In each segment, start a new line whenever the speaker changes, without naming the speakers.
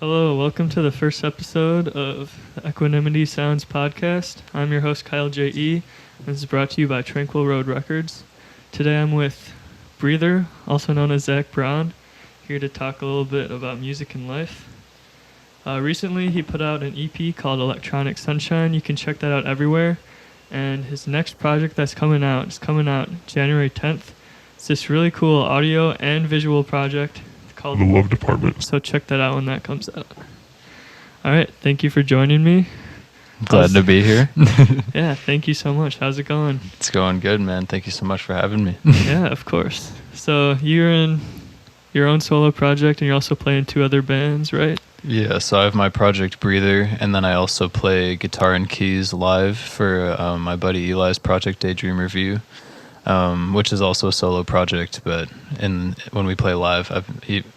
Hello, welcome to the first episode of the Equanimity Sounds podcast. I'm your host, Kyle J.E., and this is brought to you by Tranquil Road Records. Today I'm with Breether, also known as Zac Bron, here to talk a little bit about music and life. Recently, he put out an EP called Electronic Sunshine. You can check that out everywhere. And his next project that's coming out is coming out January 10th. It's this really cool audio and visual project called
The Love Department.
So check that out when that comes out. All right, thank you for joining me.
Glad to be here.
Yeah, thank you so much. How's it going?
It's going good, man. Thank you so much for having me.
Yeah, of course. So you're in your own solo project and you're also playing two other bands, right?
Yeah, so I have my project Breether, and then I also play guitar and keys live for my buddy Eli's project Daydream Review, which is also a solo project, but when we play live,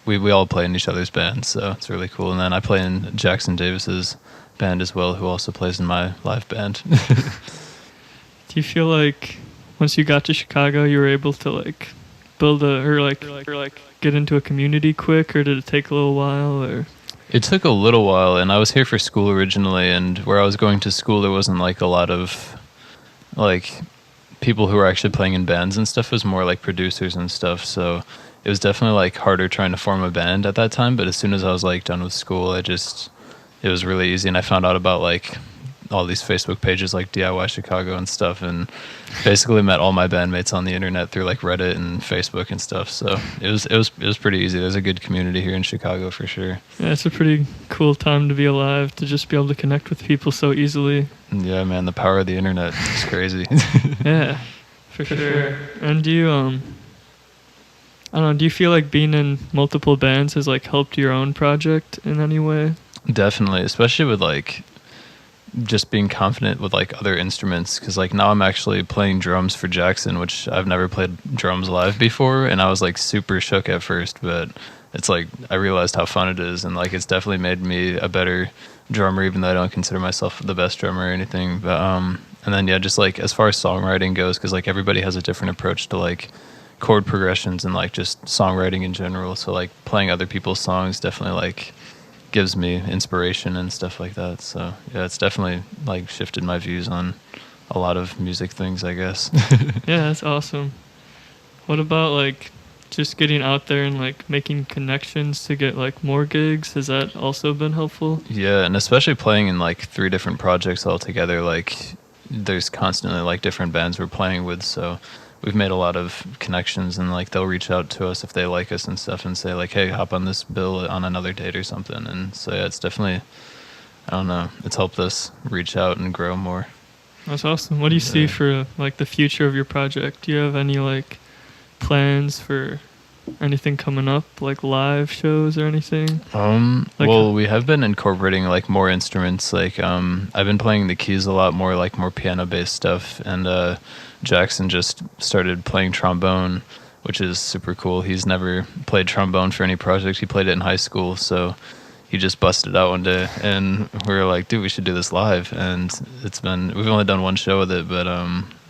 we all play in each other's bands, so it's really cool. And then I play in Jackson Davis's band as well, who also plays in my live band.
Do you feel like once you got to Chicago, you were able to like build or get into a community quick, or did it take a little while? Or
It took a little while, and I was here for school originally, and where I was going to school, there wasn't like a lot of like people who were actually playing in bands and stuff. It was more like producers and stuff, so it was definitely like harder trying to form a band at that time. But as soon as I was like done with school, it was really easy, and I found out about like all these Facebook pages like DIY Chicago and stuff, and basically met all my bandmates on the internet through like Reddit and Facebook and stuff. So it was pretty easy. There's a good community here in Chicago for sure.
yeah, it's a pretty cool time to be alive, to just be able to connect with people so easily.
Yeah, man, the power of the internet is crazy.
Yeah, for sure. And do you I don't know, do you feel like being in multiple bands has like helped your own project in any way?
Definitely, especially with like just being confident with like other instruments, because like now I'm actually playing drums for Jackson, which I've never played drums live before, and I was like super shook at first, but it's like I realized how fun it is, and like it's definitely made me a better drummer, even though I don't consider myself the best drummer or anything. But and then yeah, just like as far as songwriting goes, because like everybody has a different approach to like chord progressions and like just songwriting in general, so like playing other people's songs definitely like gives me inspiration and stuff like that. So yeah, it's definitely like shifted my views on a lot of music things, I guess.
Yeah, that's awesome. What about like just getting out there and like making connections to get like more gigs? Has that also been helpful?
Yeah, and especially playing in like 3 different projects all together, like there's constantly like different bands we're playing with, so we've made a lot of connections, and like they'll reach out to us if they like us and stuff and say like, hey, hop on this bill on another date or something. And so yeah, it's definitely, I don't know, it's helped us reach out and grow more.
That's awesome. What do you see for like the future of your project? Do you have any like plans for anything coming up, like live shows or anything?
Well, we have been incorporating like more instruments. Like I've been playing the keys a lot more, like more piano based stuff, and Jackson just started playing trombone, which is super cool. He's never played trombone for any project. He played it in high school, so he just busted out one day, and we were like, dude, we should do this live. And we've only done one show with it, but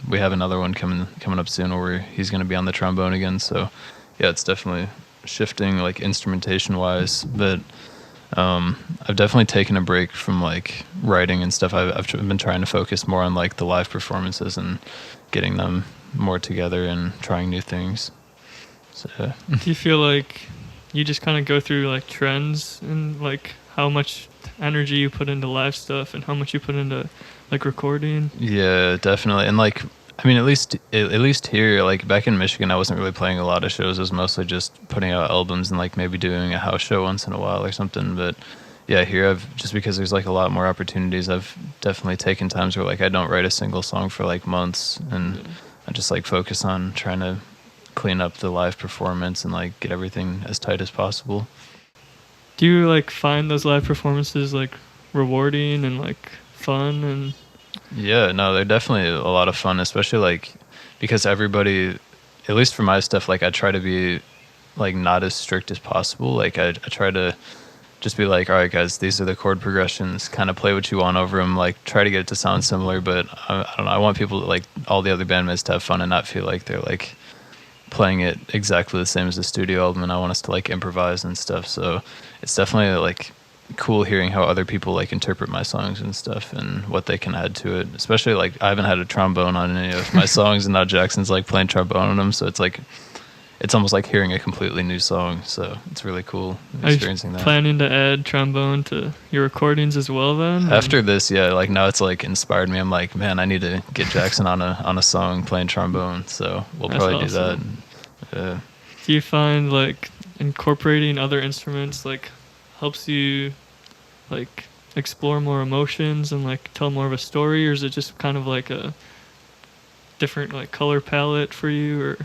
we have another one coming up soon where he's going to be on the trombone again. So yeah, it's definitely shifting like instrumentation wise, but I've definitely taken a break from like writing and stuff. I've been trying to focus more on like the live performances and getting them more together and trying new things. So
Do you feel like you just kind of go through like trends and like how much energy you put into live stuff and how much you put into like recording?
yeah, definitely. And like, I mean, at least here, like back in Michigan, I wasn't really playing a lot of shows. It was mostly just putting out albums and like maybe doing a house show once in a while or something. But yeah, here just because there's like a lot more opportunities, I've definitely taken times where like I don't write a single song for like months, and I just like focus on trying to clean up the live performance and like get everything as tight as possible.
Do you like find those live performances like rewarding and like fun? And
Yeah, no, they're definitely a lot of fun, especially like because everybody, at least for my stuff, like I try to be like not as strict as possible. Like I try to just be like, all right, guys, these are the chord progressions. Kind of play what you want over them. Like try to get it to sound similar, but I don't know. I want people to, like all the other bandmates to have fun and not feel like they're like playing it exactly the same as the studio album. And I want us to like improvise and stuff. So it's definitely like cool hearing how other people like interpret my songs and stuff and what they can add to it. Especially like I haven't had a trombone on any of my songs, and now Jackson's like playing trombone on them, so it's like it's almost like hearing a completely new song. So it's really cool experiencing that.
Planning to add trombone to your recordings as well then?
After this, yeah, like now it's like inspired me. I'm like, man, I need to get Jackson on a song playing trombone. So we'll probably do that.
Do you find like incorporating other instruments like helps you like explore more emotions and like tell more of a story, or is it just kind of like a different like color palette for you? Or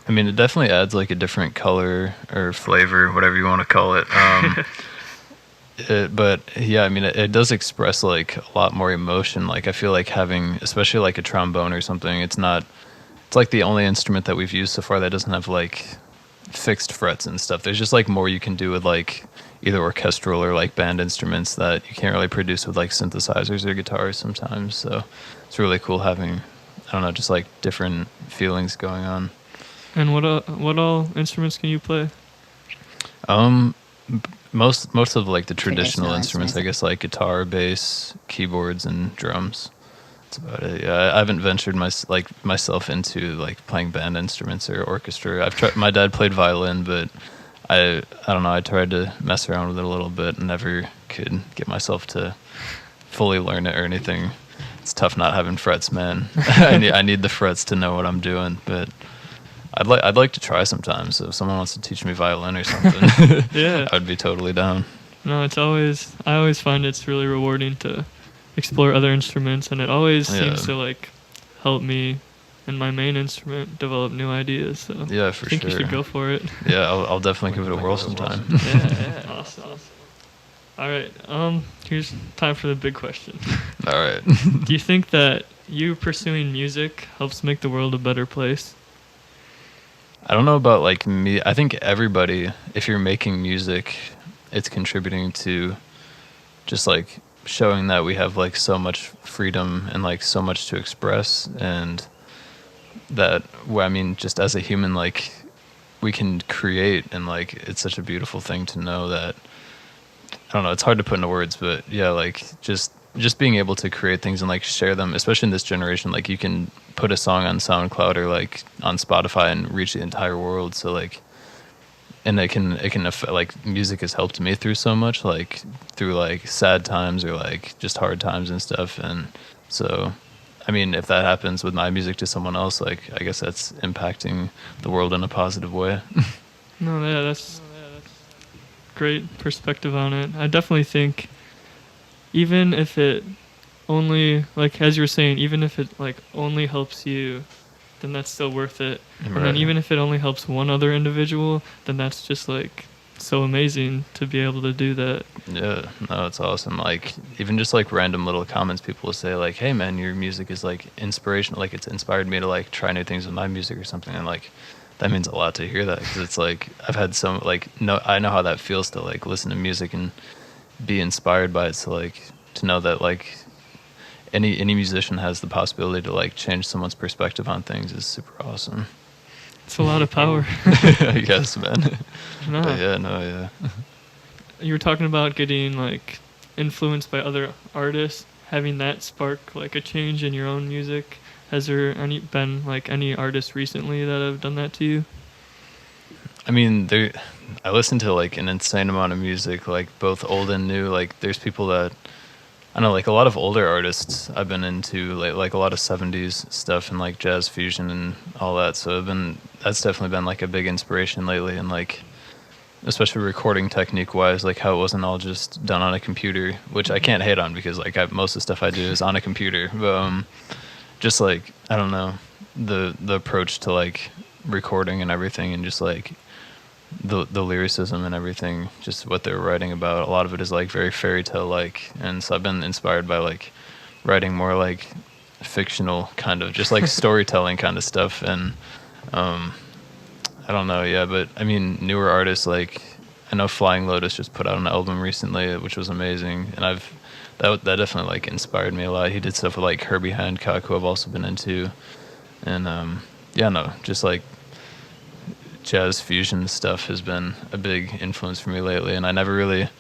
I mean, it definitely adds like a different color or flavor, whatever you want to call it. But yeah, I mean, it does express like a lot more emotion. Like I feel like having, especially like a trombone or something, it's like the only instrument that we've used so far that doesn't have like fixed frets and stuff. There's just like more you can do with like either orchestral or like band instruments that you can't really produce with like synthesizers or guitars sometimes. So it's really cool having, I don't know, just like different feelings going on.
And what all instruments can you play?
Most of like the traditional instruments, I guess, like guitar, bass, keyboards, and drums. That's about it. Yeah, I haven't ventured myself into like playing band instruments or orchestra. I've tried. My dad played violin, but I don't know. I tried to mess around with it a little bit and never could get myself to fully learn it or anything. It's tough not having frets, man. I need the frets to know what I'm doing, but I'd like to try sometimes. So if someone wants to teach me violin or something,
yeah,
I'd be totally down.
No, I always find it's really rewarding to explore other instruments, and it always seems to like help me in my main instrument develop new ideas. So
yeah, for sure.
I think you should go for it.
Yeah, I'll definitely give it a whirl sometime.
Yeah, awesome. All right, here's time for the big question.
All right.
Do you think that you pursuing music helps make the world a better place?
I don't know about like me. I think everybody, if you're making music, it's contributing to just like showing that we have like so much freedom and like so much to express, and that, well, I mean, just as a human, like we can create, and like it's such a beautiful thing to know that, I don't know, it's hard to put into words, but yeah, like just being able to create things and like share them, especially in this generation, like you can put a song on SoundCloud or like on Spotify and reach the entire world. So like, and it can affect, like music has helped me through so much, like through like sad times or like just hard times and stuff. And so, I mean, if that happens with my music to someone else, like I guess that's impacting the world in a positive way.
No, yeah, that's great perspective on it. I definitely think even if it only, like as you were saying, even if it like only helps you, then that's still worth it. Right. And then even if it only helps one other individual, then that's just like so amazing to be able to do that.
Yeah, no, it's awesome. Like even just like random little comments people will say like, hey man, your music is like inspirational, like it's inspired me to like try new things with my music or something. And like that means a lot to hear that, because it's like I've had some like, no, I know how that feels to like listen to music and be inspired by it. So like to know that like any musician has the possibility to like change someone's perspective on things is super awesome.
It's a lot of power.
I guess, man.
No.
Yeah.
You were talking about getting like influenced by other artists, having that spark like a change in your own music. Has there been like any artists recently that have done that to you?
I mean, I listen to like an insane amount of music, like both old and new. Like there's people that, I don't know, like a lot of older artists I've been into, like a lot of 70s stuff and like jazz fusion and all that. So that's definitely been like a big inspiration lately, and like especially recording technique wise, like how it wasn't all just done on a computer, which I can't hate on because like most of the stuff I do is on a computer. But just like, I don't know, the approach to like recording and everything, and just like the lyricism and everything, just what they're writing about, a lot of it is like very fairy tale like, and so I've been inspired by like writing more like fictional kind of just like storytelling kind of stuff. And I don't know, yeah, but I mean newer artists, like I know Flying Lotus just put out an album recently which was amazing, and that definitely like inspired me a lot. He did stuff with like Herbie Hancock, who I've also been into, and just like jazz fusion stuff has been a big influence for me lately. And I never really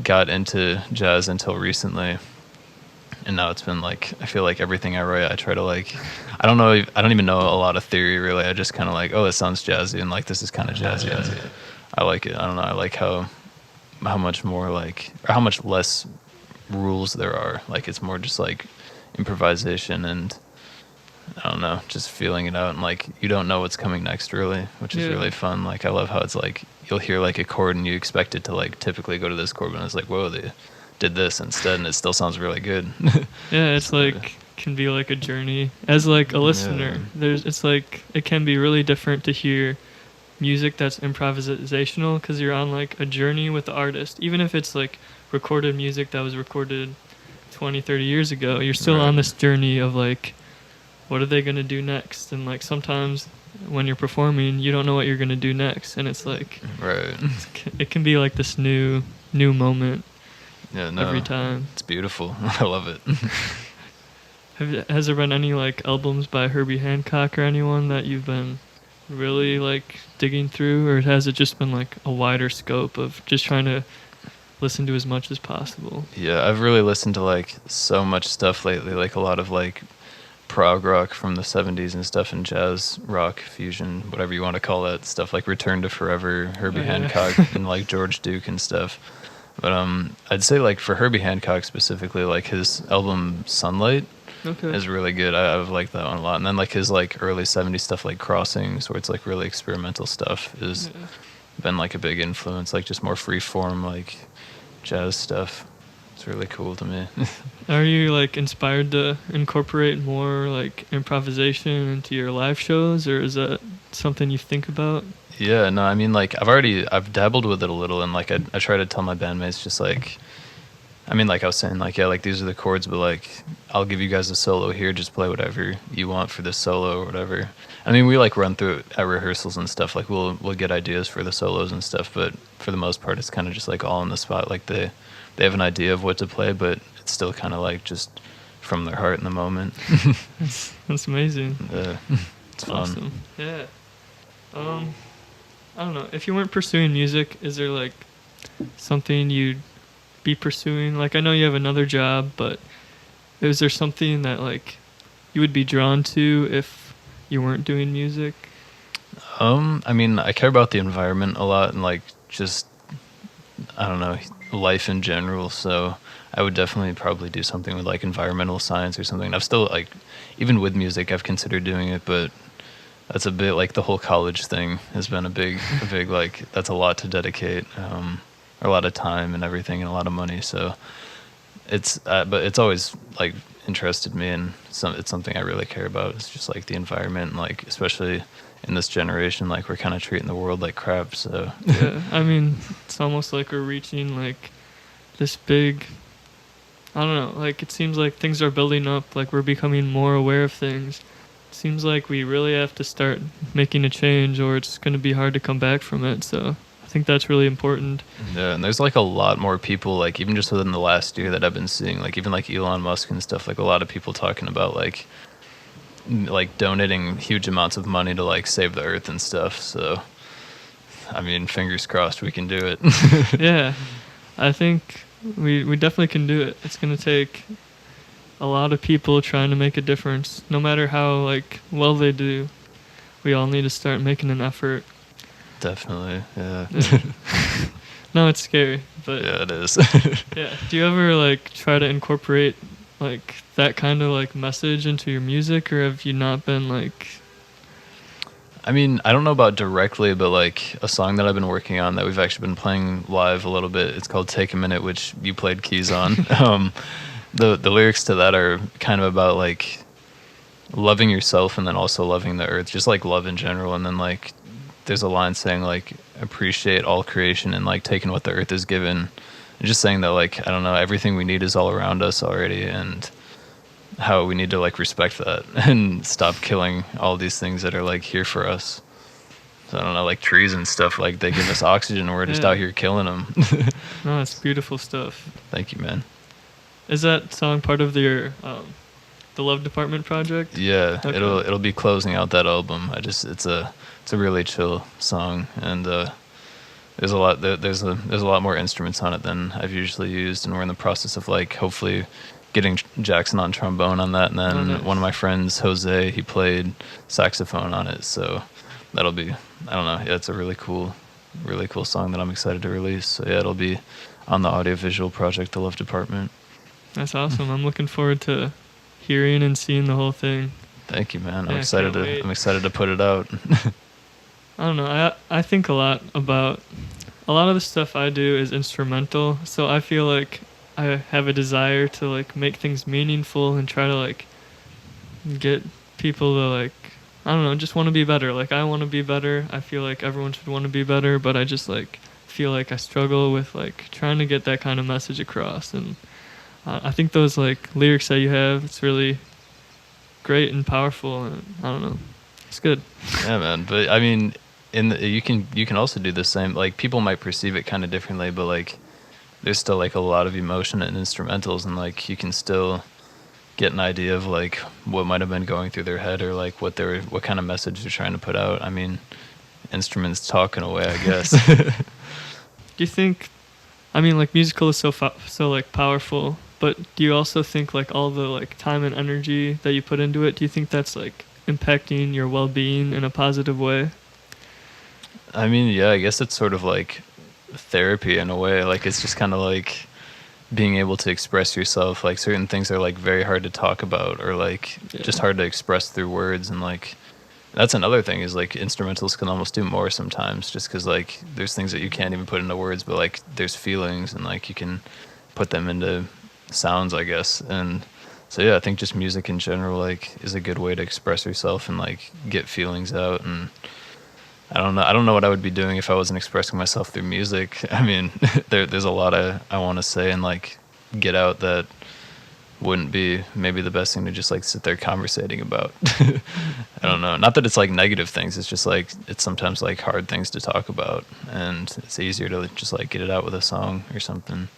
got into jazz until recently. And now it's been like, I feel like everything I write, I try to like, I don't even know a lot of theory really. I just kind of like, oh, it sounds jazzy, and like this is kind of jazzy. I like it. I don't know. I like how much more like, or how much less rules there are. Like it's more just like improvisation and I don't know, just feeling it out, and like you don't know what's coming next really, which is really fun. Like I love how it's like you'll hear like a chord and you expect it to like typically go to this chord, but it's like, whoa, they did this instead, and it still sounds really good.
Yeah, it's like can be like a journey as like a listener. It's like it can be really different to hear music that's improvisational because you're on like a journey with the artist, even if it's like recorded music that was recorded 20, 30 years ago. You're still on this journey of like, what are they going to do next? And like sometimes when you're performing, you don't know what you're going to do next, and it's like it can be like this new moment every time.
It's beautiful. I love it.
Has there been any like albums by Herbie Hancock or anyone that you've been really like digging through, or has it just been like a wider scope of just trying to listen to as much as possible?
Yeah, I've really listened to like so much stuff lately, like a lot of like prog rock from the 70s and stuff, and jazz rock fusion, whatever you want to call that stuff, like Return to Forever, Herbie Hancock and like George Duke and stuff. But I'd say like for Herbie Hancock specifically, like his album Sunlight is really good. I've liked that one a lot. And then like his like early 70s stuff like Crossings, where it's like really experimental stuff, is been like a big influence, like just more free form like jazz stuff. It's really cool to me.
Are you like inspired to incorporate more like improvisation into your live shows, or is that something you think about?
Yeah, no, I mean like I've dabbled with it a little, and like I try to tell my bandmates just like, I mean like I was saying like, yeah, like these are the chords, but like I'll give you guys a solo here, just play whatever you want for this solo or whatever. I mean we like run through it at rehearsals and stuff, like we'll get ideas for the solos and stuff, but for the most part it's kind of just like all on the spot. Like they have an idea of what to play, but it's still kind of like just from their heart in the moment.
That's amazing.
It's fun.
Awesome. Yeah. I don't know. If you weren't pursuing music, is there like something you'd be pursuing? Like I know you have another job, but is there something that like you would be drawn to if you weren't doing music?
I mean, I care about the environment a lot and like just, I don't know, life in general. So I would definitely probably do something with like environmental science or something. I've still like, even with music, I've considered doing it, but that's a bit like the whole college thing has been a big like, that's a lot to dedicate, a lot of time and everything and a lot of money. So it's, but it's always like interested me, and it's something I really care about. It's just like the environment, and like, especially in this generation, like we're kind of treating the world like crap. So
yeah, I mean, it's almost like we're reaching like this big, I don't know, like it seems like things are building up, like we're becoming more aware of things. It seems like we really have to start making a change, or it's going to be hard to come back from it. So I think that's really important.
Yeah, and there's like a lot more people, like even just within the last year that I've been seeing, like even like Elon Musk and stuff, like a lot of people talking about like donating huge amounts of money to like save the earth and stuff. So I mean, fingers crossed we can do it.
Yeah, I think we definitely can do it. It's going to take a lot of people trying to make a difference. No matter how like well they do, we all need to start making an effort.
Definitely, yeah.
No, it's scary, but
yeah, it is.
Yeah. Do you ever like try to incorporate like that kind of like message into your music, or have you not been like?
I mean, I don't know about directly, but like a song that I've been working on that we've actually been playing live a little bit. It's called "Take a Minute," which you played keys on. The lyrics to that are kind of about like loving yourself and then also loving the earth, just like love in general. And then like there's a line saying like appreciate all creation and like taking what the earth is given, and just saying that like, I don't know, everything we need is all around us already, and how we need to like respect that and stop killing all these things that are like here for us. So I don't know, like trees and stuff, like they give us oxygen, and we're just out here killing them.
No, it's beautiful stuff.
Thank you, man.
Is that song part of your the Love Department project?
Yeah,
okay.
It'll be closing out that album. It's a really chill song, and there's a lot more instruments on it than I've usually used, and we're in the process of like hopefully getting Jackson on trombone on that, and then
nice.
one of my friends, Jose, he played saxophone on it, so that'll be, I don't know, yeah, it's a really cool song that I'm excited to release. So yeah, it'll be on the audiovisual project, The Love Department.
That's awesome. I'm looking forward to hearing and seeing the whole thing.
Thank you, man.
Yeah,
I'm excited to put it out.
I don't know. I think a lot about a lot of the stuff I do is instrumental, so I feel like I have a desire to like make things meaningful and try to like get people to like, I don't know, just want to be better. Like I want to be better. I feel like everyone should want to be better, but I just like feel like I struggle with like trying to get that kind of message across. And I think those like lyrics that you have, it's really great and powerful, and I don't know, it's good.
Yeah, man. But I mean, you can also do the same. Like people might perceive it kind of differently, but like there's still like a lot of emotion in instrumentals, and like you can still get an idea of like what might have been going through their head, or like what kind of message they're trying to put out. I mean, instruments talk in a way, I guess.
Do you think, I mean, like musical is so like powerful, but do you also think like all the like time and energy that you put into it, do you think that's like impacting your well-being in a positive way?
I mean, yeah, I guess it's sort of like therapy in a way. Like it's just kind of like being able to express yourself. Like certain things are like very hard to talk about, or like just hard to express through words. And like that's another thing, is like instrumentals can almost do more sometimes, just because like there's things that you can't even put into words, but like there's feelings, and like you can put them into sounds, I guess. And so yeah, I think just music in general like is a good way to express yourself and like get feelings out. And I don't know what I would be doing if I wasn't expressing myself through music. I mean, there's a lot I want to say and like get out that wouldn't be maybe the best thing to just like sit there conversating about. I don't know. Not that it's like negative things. It's just like it's sometimes like hard things to talk about, and it's easier to just like get it out with a song or something.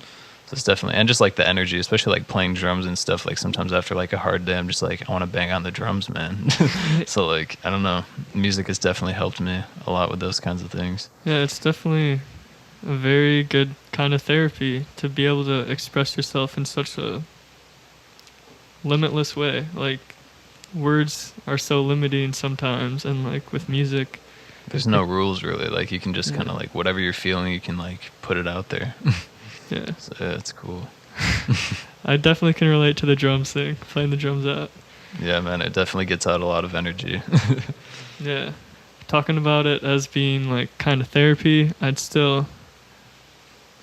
So it's definitely, and just like the energy, especially like playing drums and stuff. Like sometimes after like a hard day, I'm just like I want to bang on the drums, man. So like I don't know. Music has definitely helped me a lot with those kinds of things.
Yeah, it's definitely a very good kind of therapy to be able to express yourself in such a limitless way. Like words are so limiting sometimes, and like with music
there's no rules really. Like you can just kind of like whatever you're feeling, you can like put it out there.
Yeah.
So yeah, it's cool.
I definitely can relate to the drums thing, playing the drums out.
Yeah, man, it definitely gets out a lot of energy.
Yeah. Talking about it as being like kind of therapy, I'd still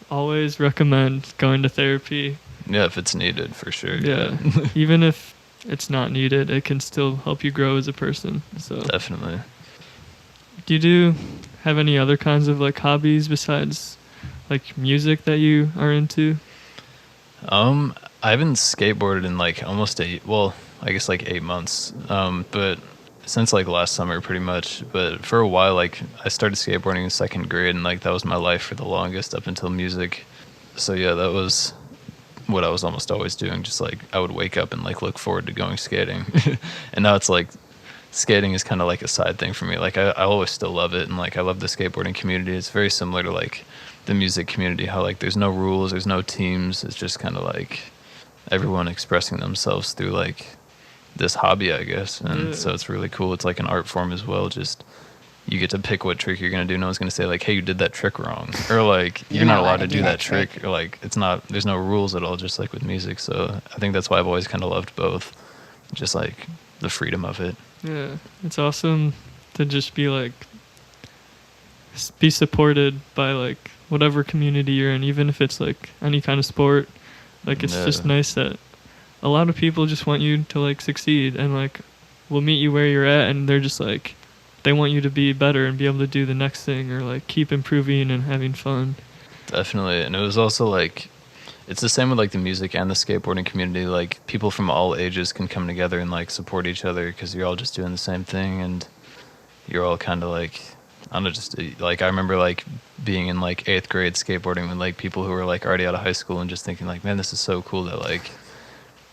always recommend going to therapy.
Yeah, if it's needed, for sure.
Yeah. Even if it's not needed, it can still help you grow as a person. So
definitely.
Do you have any other kinds of like hobbies besides like music that you are into?
I haven't skateboarded in like almost I guess like 8 months. But since like last summer pretty much. But for a while, like I started skateboarding in second grade, and like that was my life for the longest up until music. So yeah, that was what I was almost always doing. Just like I would wake up and like look forward to going skating. And now it's like skating is kind of like a side thing for me. Like I always still love it, and like I love the skateboarding community. It's very similar to like the music community, how like there's no rules, there's no teams. It's just kind of like everyone expressing themselves through like this hobby, I guess. And so it's really cool. It's like an art form as well. Just you get to pick what trick you're gonna do. No one's gonna say like, hey, you did that trick wrong, or like you're not allowed to do that trick, or like there's no rules at all, just like with music. So I think that's why I've always kind of loved both, just like the freedom of it.
Yeah, it's awesome to just be like be supported by like whatever community you're in, even if it's like any kind of sport. Like it's just nice that a lot of people just want you to like succeed, and like will meet you where you're at, and they're just like they want you to be better and be able to do the next thing, or like keep improving and having fun.
Definitely. And it was also like it's the same with like the music and the skateboarding community. Like people from all ages can come together and like support each other, because you're all just doing the same thing, and you're all kind of like, I don't know, just like I remember like being in like 8th grade skateboarding with like people who were like already out of high school, and just thinking like, man, this is so cool that like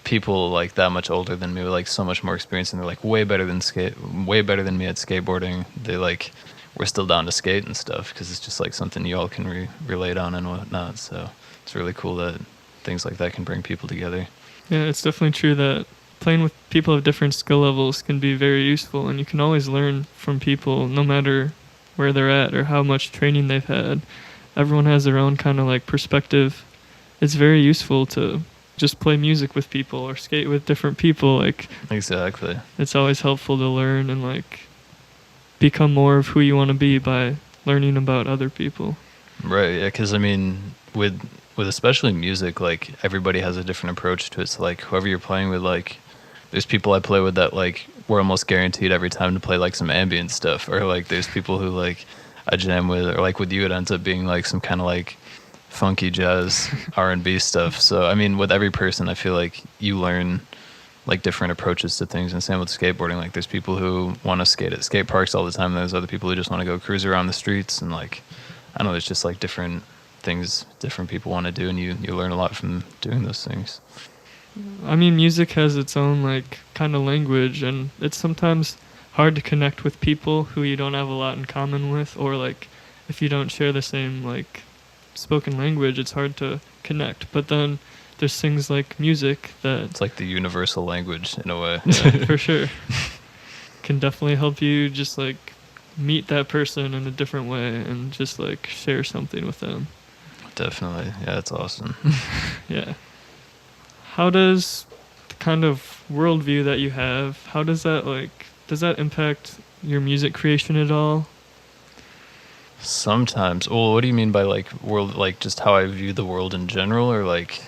people like that much older than me with like so much more experience, and they're like way better than me at skateboarding. They like we're still down to skate and stuff because it's just like something you all can relate on and whatnot. So it's really cool that things like that can bring people together.
Yeah, it's definitely true that playing with people of different skill levels can be very useful, and you can always learn from people no matter where they're at or how much training they've had. Everyone has their own kind of like perspective. It's very useful to just play music with people or skate with different people. Like,
exactly,
it's always helpful to learn and like become more of who you want to be by learning about other people.
Right. Yeah, because I mean, with especially music, like everybody has a different approach to it. So like whoever you're playing with, like there's people I play with that like we're almost guaranteed every time to play like some ambient stuff, or like there's people who like I jam with, or like with you it ends up being like some kind of like funky jazz R&B stuff. So I mean, with every person I feel like you learn like different approaches to things, and same with skateboarding. Like there's people who want to skate at skate parks all the time, and there's other people who just want to go cruise around the streets, and like I don't know, it's just like different things different people want to do, and you learn a lot from doing those things.
I mean, music has its own like kind of language, and it's sometimes hard to connect with people who you don't have a lot in common with, or like if you don't share the same like spoken language, it's hard to connect. But then there's things like music that
it's like the universal language in a way.
Yeah, for sure. Can definitely help you just like meet that person in a different way and just like share something with them.
Definitely. Yeah, it's awesome.
Yeah. How does the kind of worldview that you have, how does that like, does that impact your music creation at all?
Sometimes. Well, what do you mean by like world, like just how I view the world in general, or like?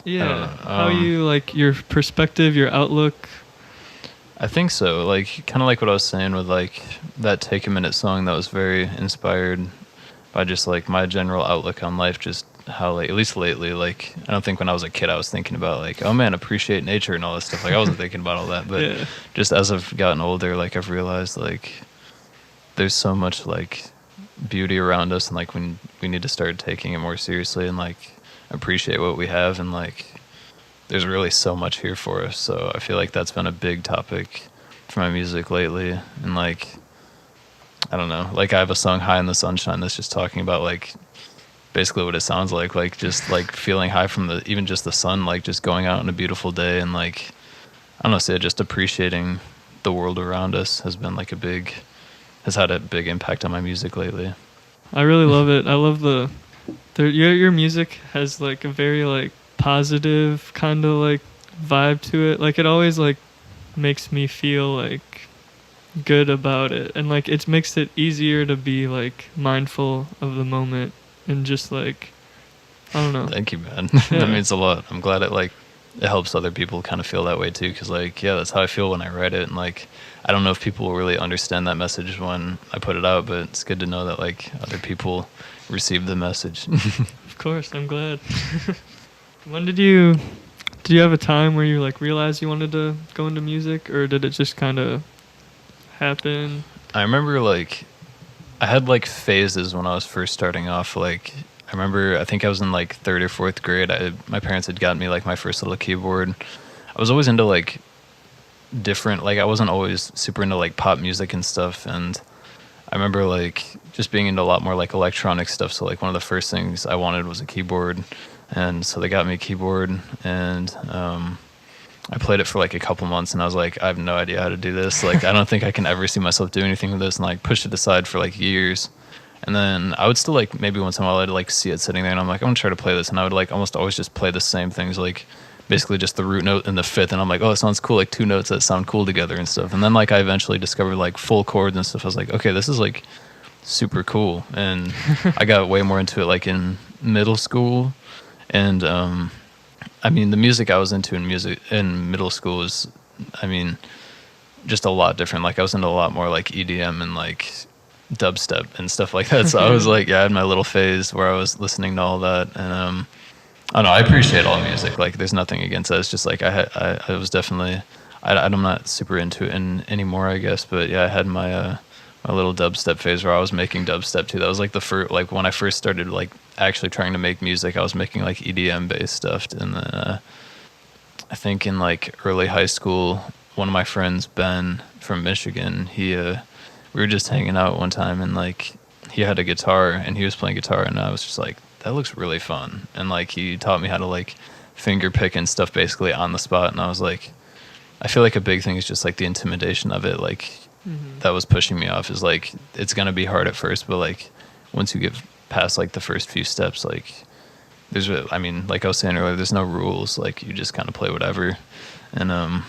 Yeah. How you like your perspective, your outlook?
I think so. Like kind of like what I was saying with like that Take a Minute song that was very inspired by just like my general outlook on life, just how like, at least lately, like I don't think when I was a kid I was thinking about like, oh man, appreciate nature and all this stuff. Like I wasn't thinking about all that, but
Yeah.
just as I've gotten older, like I've realized like there's so much like beauty around us, and like when we need to start taking it more seriously and like appreciate what we have, and like there's really so much here for us. So I feel like that's been a big topic for my music lately. And like I don't know, like I have a song High in the Sunshine that's just talking about like basically what it sounds like just like feeling high from the even just the sun, like just going out on a beautiful day, and like I don't know, say just appreciating the world around us has been like has had a big impact on my music lately.
I really love it. I love your music has like a very like positive kind of like vibe to it. Like it always like makes me feel like good about it, and like it makes it easier to be like mindful of the moment and just like I don't know.
Thank you, man.
Yeah.
That means a lot. I'm glad it helps other people kind of feel that way too, because like yeah, that's how I feel when I write it, and like I don't know if people will really understand that message when I put it out, but it's good to know that like other people receive the message.
Of course, I'm glad. When did you have a time where you like realized you wanted to go into music, or did it just kind of happen?
I remember like I had like phases when I was first starting off. Like I remember I think I was in like 3rd or 4th grade. My parents had gotten me like my first little keyboard. I was always into like different, like I wasn't always super into like pop music and stuff, and I remember like just being into a lot more like electronic stuff. So like one of the first things I wanted was a keyboard, and so they got me a keyboard, and I played it for like a couple months, and I was like, I have no idea how to do this. Like I don't think I can ever see myself doing anything with this, and like pushed it aside for like years. And then I would still like maybe once in a while I'd like see it sitting there, and I'm like, I'm gonna try to play this, and I would like almost always just play the same things, like basically just the root note and the fifth, and I'm like, oh, it sounds cool, like 2 notes that sound cool together and stuff. And then like I eventually discovered like full chords and stuff. I was like, okay, this is like super cool. And I got way more into it like in middle school. And I mean the music I was into in middle school was, I mean, just a lot different. Like I was into a lot more like EDM and like dubstep and stuff like that. So I was like, yeah, I had my little phase where I was listening to all that. And I don't know, I appreciate all music. Like, there's nothing against that. It's just like I was definitely, I'm not super into it anymore, I guess. But yeah, I had my my little dubstep phase where I was making dubstep too. That was like the first, like when I first started like actually trying to make music, I was making like EDM based stuff. And then I think in like early high school, one of my friends, Ben from Michigan, we we were just hanging out one time, and like he had a guitar and he was playing guitar, and I was just like, that looks really fun. And like he taught me how to like finger pick and stuff basically on the spot, and I was like, I feel like a big thing is just like the intimidation of it, like that was pushing me off, is like it's gonna be hard at first, but like once you get past like the first few steps, like I mean, like I was saying earlier, there's no rules, like you just kind of play whatever. And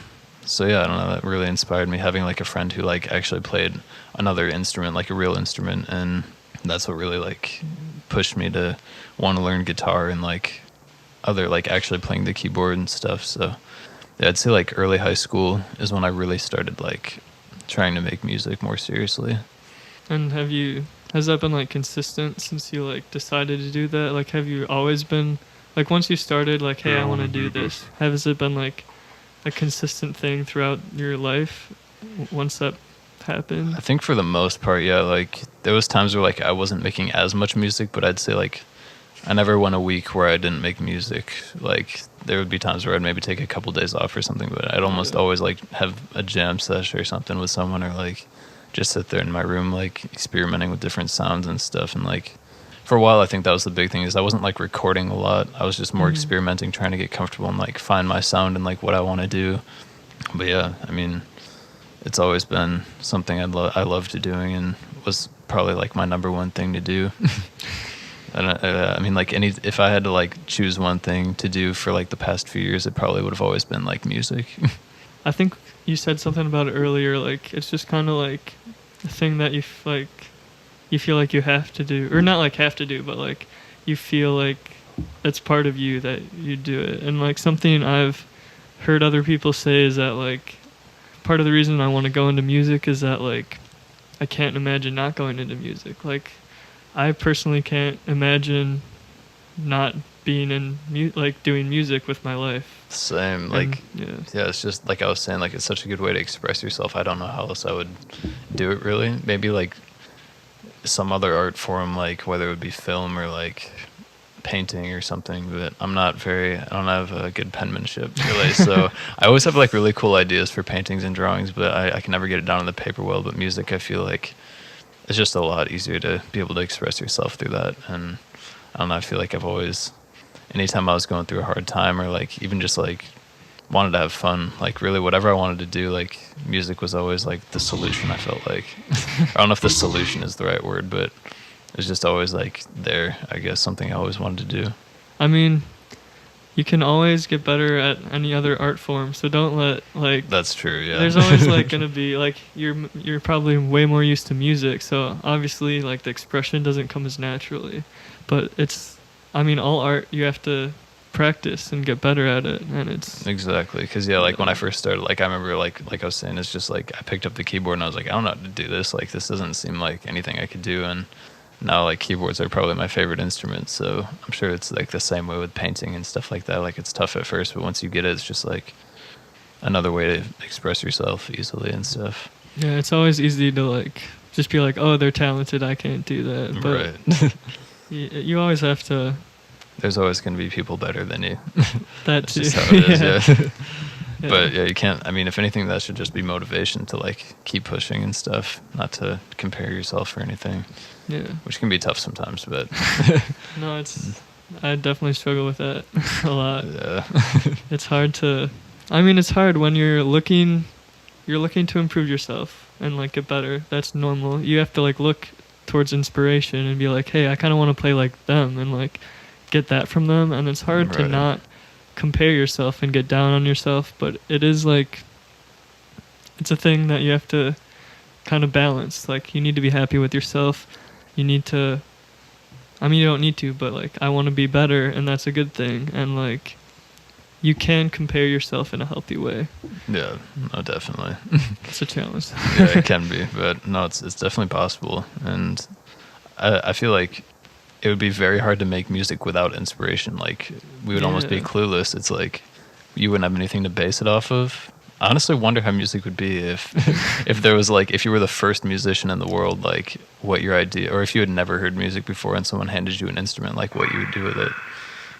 so yeah, I don't know, that really inspired me, having like a friend who like actually played another instrument, like a real instrument, and that's what really like pushed me to want to learn guitar and like other, like actually playing the keyboard and stuff. So yeah, I'd say like early high school is when I really started like trying to make music more seriously.
And has that been like consistent since you like decided to do that? Like, have you always been like, once you started like, hey, I want to do this, has it been like a consistent thing throughout your life once that happened?
I think for the most part, yeah, like there was times where like I wasn't making as much music, but I'd say like I never went a week where I didn't make music. Like there would be times where I'd maybe take a couple days off or something, but I'd almost always like have a jam session or something with someone, or like just sit there in my room like experimenting with different sounds and stuff. And like for a while, I think that was the big thing, is I wasn't like recording a lot. I was just more experimenting, trying to get comfortable and like find my sound and like what I want to do. But yeah, I mean, it's always been something I loved doing, and was probably like my number one thing to do. And I mean, like if I had to like choose one thing to do for like the past few years, it probably would have always been like music.
I think you said something about it earlier, like it's just kind of like a thing that you feel like you have to do, or not like have to do, but like you feel like it's part of you that you do it. And like something I've heard other people say is that like part of the reason I want to go into music is that like I can't imagine not going into music. Like I personally can't imagine not being in like doing music with my life.
Same, like yeah, it's just like I was saying, like it's such a good way to express yourself. I don't know how else I would do it, really. Maybe like some other art form, like whether it would be film or like painting or something, but I don't have a good penmanship really. So I always have like really cool ideas for paintings and drawings, but I can never get it down on the paper well. But music, I feel like it's just a lot easier to be able to express yourself through that. And I don't know, I feel like I've always, anytime I was going through a hard time, or like even just like wanted to have fun, like really whatever I wanted to do, like music was always like the solution, I felt like. I don't know if the solution is the right word, but it was just always like there, I guess, something I always wanted to do.
I mean, you can always get better at any other art form, so don't let like
That's true, yeah.
There's always like gonna be like you're probably way more used to music, so obviously like the expression doesn't come as naturally. But it's, I mean, all art you have to practice and get better at it, and it's
exactly, because yeah, like when I first started, like I remember like I was saying, it's just like I picked up the keyboard and I was like, I don't know how to do this, like this doesn't seem like anything I could do. And now like keyboards are probably my favorite instrument, so I'm sure it's like the same way with painting and stuff like that. Like it's tough at first, but once you get it, it's just like another way to express yourself easily and stuff.
Yeah, it's always easy to like just be like, oh, they're talented, I can't do that. But
right.
you always have to.
There's always going to be people better than you.
That's
just how it is, yeah.
Yeah.
But yeah, you can't, I mean, if anything, that should just be motivation to like keep pushing and stuff, not to compare yourself or anything.
Yeah.
Which can be tough sometimes, but
No, I definitely struggle with that a lot.
Yeah.
It's hard to, I mean, it's hard when you're looking to improve yourself and like get better. That's normal. You have to like look towards inspiration and be like, hey, I kind of want to play like them and like get that from them. And it's hard to not compare yourself and get down on yourself, but it is like, it's a thing that you have to kind of balance. Like you need to be happy with yourself. You need to, I mean, you don't need to, but like I want to be better, and that's a good thing. And like you can compare yourself in a healthy way.
Yeah, no, definitely.
It's a challenge.
Yeah, it can be, but no, it's definitely possible. And I feel like it would be very hard to make music without inspiration. Like we would almost be clueless. It's like you wouldn't have anything to base it off of. I honestly wonder how music would be if there was like, if you were the first musician in the world, like what your idea, or if you had never heard music before and someone handed you an instrument, like what you would do with it.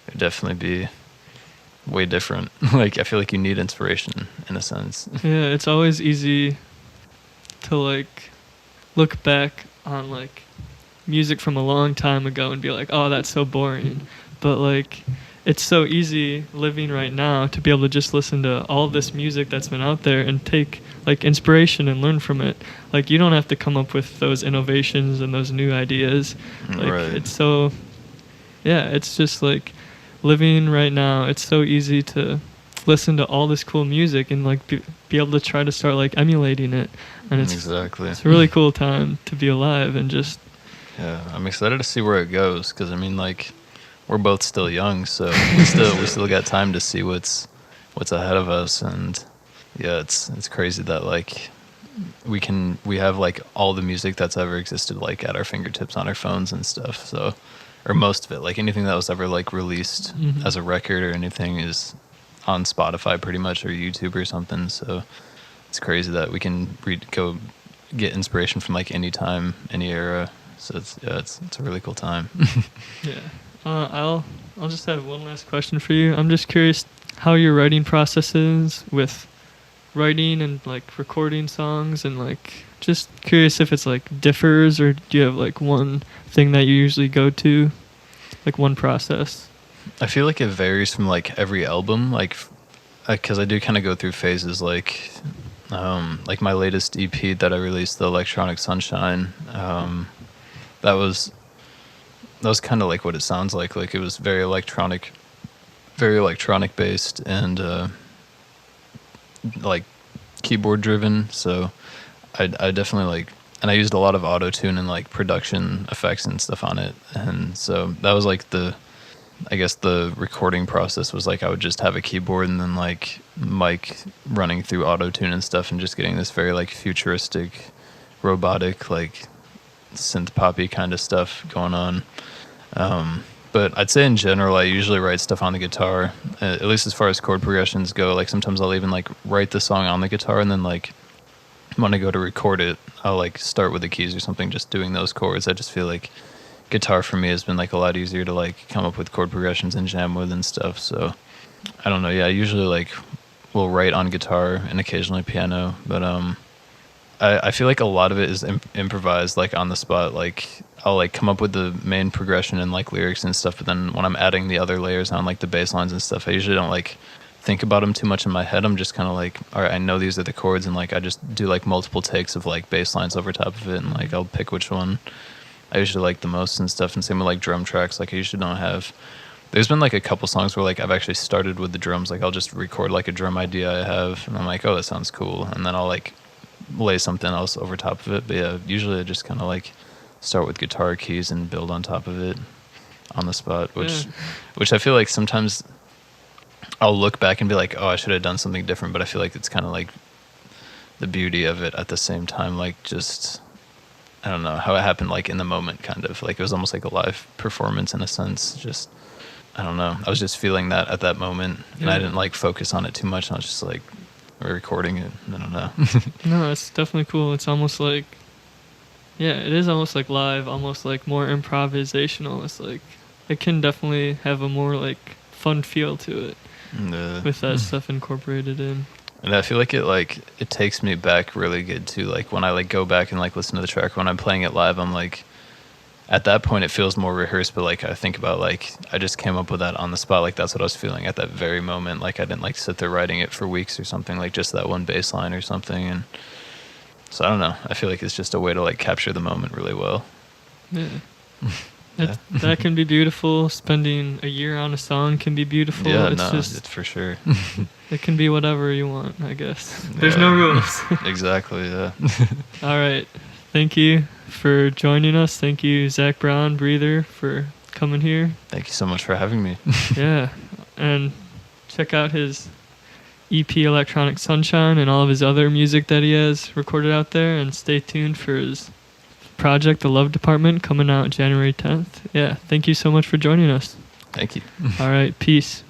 It would definitely be way different. Like I feel like you need inspiration in a sense.
Yeah, it's always easy to like look back on like music from a long time ago and be like, oh, that's so boring. But like, it's so easy living right now to be able to just listen to all this music that's been out there and take like inspiration and learn from it. Like, you don't have to come up with those innovations and those new ideas. Like,
Right.
it's so, yeah, it's just like living right now. It's so easy to listen to all this cool music and like be able to try to start like emulating it. And it's
Exactly.
It's a really cool time to be alive and just.
Yeah, I'm excited to see where it goes because I mean, like, we're both still young, so we still got time to see what's ahead of us, and yeah, it's crazy that like we have like all the music that's ever existed like at our fingertips on our phones and stuff. So, or most of it, like anything that was ever like released as a record or anything is on Spotify pretty much or YouTube or something. So it's crazy that we can go get inspiration from like any time, any era. So it's a really cool time.
Yeah. I'll just have one last question for you. I'm just curious how your writing process is with writing and like recording songs, and like just curious if it's like differs, or do you have like one thing that you usually go to, like one process?
I feel like it varies from like every album, like because I do kind of go through phases. Like my latest EP that I released, the Electronic Sunshine, that was kind of like what it sounds like. Like it was very electronic based and like keyboard driven. So I definitely like, and I used a lot of auto tune and like production effects and stuff on it. And so that was like I guess the recording process was like I would just have a keyboard and then like mic running through auto tune and stuff and just getting this very like futuristic, robotic, like synth poppy kind of stuff going on. But I'd say in general, I usually write stuff on the guitar, at least as far as chord progressions go. Like sometimes I'll even like write the song on the guitar and then like when I go to record it, I'll like start with the keys or something, just doing those chords. I just feel like guitar for me has been like a lot easier to like come up with chord progressions and jam with and stuff. So I don't know. Yeah, I usually like will write on guitar and occasionally piano, but I feel like a lot of it is improvised, like on the spot. Like I'll like come up with the main progression and like lyrics and stuff, but then when I'm adding the other layers on like the bass lines and stuff, I usually don't like think about them too much in my head. I'm just kind of like, all right, I know these are the chords, and like I just do like multiple takes of like bass lines over top of it, and like I'll pick which one I usually like the most and stuff. And same with like drum tracks. Like I usually don't have. There's been like a couple songs where like I've actually started with the drums. Like I'll just record like a drum idea I have, and I'm like, oh, that sounds cool, and then I'll like lay something else over top of it. But yeah, usually I just kind of like start with guitar keys and build on top of it on the spot, which I feel like sometimes I'll look back and be like, oh, I should have done something different, but I feel like it's kind of like the beauty of it at the same time, like just I don't know how it happened, like in the moment, kind of like it was almost like a live performance in a sense. Just I don't know, I was just feeling that at that moment, and I didn't like focus on it too much. I was just like recording it. I don't know.
No, it's definitely cool. It's almost like, yeah, it is almost like live, almost like more improvisational. It's like it can definitely have a more like fun feel to it with that stuff incorporated in.
And I feel like it takes me back really good too. Like when I like go back and like listen to the track when I'm playing it live, I'm like, at that point it feels more rehearsed, but like I think about like I just came up with that on the spot. Like that's what I was feeling at that very moment. Like I didn't like sit there writing it for weeks or something, like just that one bass line or something. And so I don't know, I feel like it's just a way to like capture the moment really well.
Yeah. That can be beautiful. Spending a year on a song can be beautiful.
Yeah,
it's
for sure.
It can be whatever you want, I guess. There's no rules.
Exactly, yeah.
All right. Thank you for joining us. Thank you, Zac Bron, Breether, for coming here.
Thank you so much for having me.
Yeah. And check out his EP Electronic Sunshine and all of his other music that he has recorded out there. And stay tuned for his project, The Love Department, coming out January 10th. Yeah. Thank you so much for joining us.
Thank you.
All right. Peace.